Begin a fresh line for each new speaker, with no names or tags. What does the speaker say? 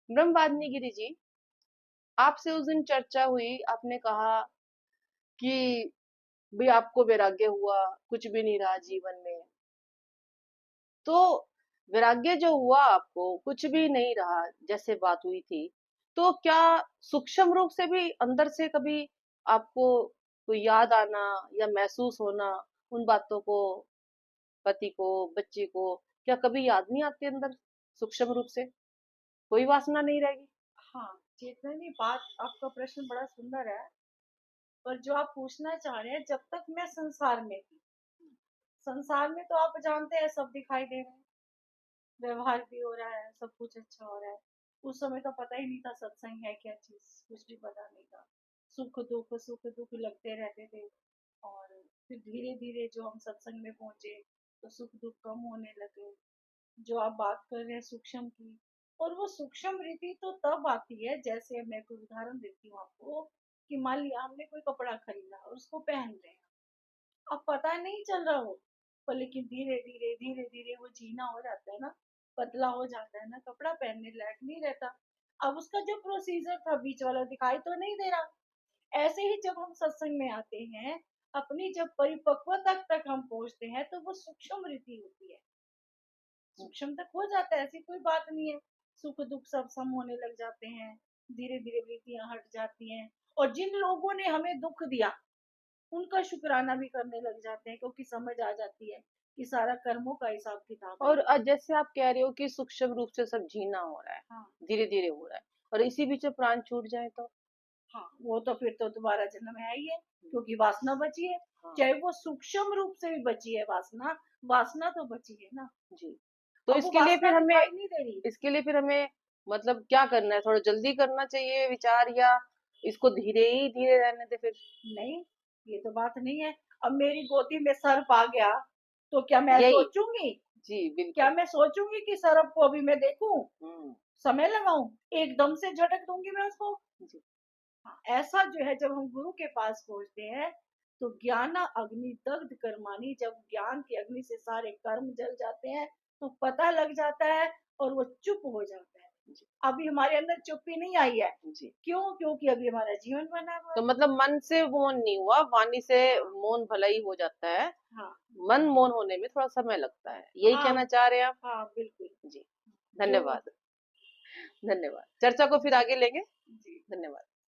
ब्रह्मवादिनी गिरी जी, आपसे उस दिन चर्चा हुई, आपने कहा कि भी आपको वैराग्य हुआ, कुछ भी नहीं रहा जीवन में। तो वैराग्य जो हुआ आपको, कुछ भी नहीं रहा जैसे बात हुई थी, तो क्या सूक्ष्म रूप से भी अंदर से कभी आपको कोई याद आना या महसूस होना उन बातों को, पति को, बच्चे को, क्या कभी याद नहीं आती अंदर सूक्ष्म रूप से? कोई वासना नहीं रहेगी?
हाँ, चेतन, बात आपका प्रश्न बड़ा सुंदर है। पर जो आप पूछना चाह रहे हैं, जब तक मैं संसार में थी, संसार में तो आप जानते हैं सब दिखाई दे रहा है, व्यवहार भी हो रहा है, सब कुछ अच्छा हो रहा है। उस समय तो पता ही नहीं था सत्संग है क्या चीज, कुछ भी पता नहीं था। सुख दुख लगते रहते थे। और फिर धीरे धीरे जो हम सत्संग में पहुंचे, तो सुख दुख कम होने लगे। जो आप बात कर रहे हैं सूक्ष्म की, और वो सूक्ष्म रीति तो तब आती है, जैसे मैं कोई उदाहरण देती हूँ आपको, कि मान लिया हमने कोई कपड़ा खरीदा और उसको पहन रहे हैं। अब पता नहीं चल रहा हो, पर लेकिन धीरे धीरे धीरे धीरे वो जीना हो जाता है ना, पतला हो जाता है ना, कपड़ा पहनने लायक नहीं रहता। अब उसका जो प्रोसीजर था बीच वाला दिखाई तो नहीं दे रहा। ऐसे ही जब हम सत्संग में आते हैं, अपनी जब परिपक्वता तक हम पहुंचते हैं, तो वो सूक्ष्म रीति होती है। सूक्ष्म तक हो जाता है, ऐसी कोई बात नहीं है। सुख दुख सब सम होने लग जाते हैं, धीरे धीरे वृत्तियां हट जाती हैं। और जिन लोगों ने हमें दुख दिया, उनका शुक्राना भी करने लग जाते हैं, क्योंकि समझ आ जाती है कि सारा कर्मों का हिसाब किताब है।
और जैसे आप कह रहे हो कि सूक्ष्म रूप से सब जीना हो रहा है,
हाँ।
धीरे धीरे हो रहा है, और इसी बीच में प्राण छूट जाए तो?
हाँ, वो तो फिर तो दोबारा जन्म है ही है, क्योंकि वासना बची है।
हाँ।
चाहे वो सूक्ष्म रूप से भी बची है वासना, वासना तो बची है ना।
जी। तो
अब वो
इसके लिए
वासना
फिर हमें
दिखाई नहीं दे रही।
मतलब क्या करना है? थोड़ा जल्दी करना चाहिए विचार, या इसको धीरे ही धीरे रहने दे फिर?
नहीं, ये तो बात नहीं है। अब मेरी गोदी में सर्प आ गया, तो क्या मैं
यही।
सोचूंगी,
जी
क्या
बिल्कुल।
मैं सोचूंगी कि सर्प को अभी मैं देखूं,
हम्म।
समय लगाऊं, एकदम से झटक दूंगी मैं उसको।
जी।
हाँ, ऐसा जो है, जब हम गुरु के पास पहुंचते हैं, तो ज्ञान अग्नि दग्ध कर्माणी, जब ज्ञान की अग्नि से सारे कर्म जल जाते हैं, तो पता लग जाता है, और वो चुप हो जाता है।
जी।
अभी हमारे अंदर चुप्पी नहीं आई है।
जी।
क्यों? क्योंकि अभी हमारा जीवन बना हुआ
तो
है।
मतलब मन से मौन नहीं हुआ, वाणी से
हाँ।
मौन भला ही हो जाता है।
हाँ।
मन मौन होने में थोड़ा समय लगता है, यही
हाँ।
कहना चाह रहे हैं आप?
हाँ, बिल्कुल।
जी।
जो
धन्यवाद। धन्यवाद, चर्चा को फिर आगे लेंगे।
जी।
धन्यवाद।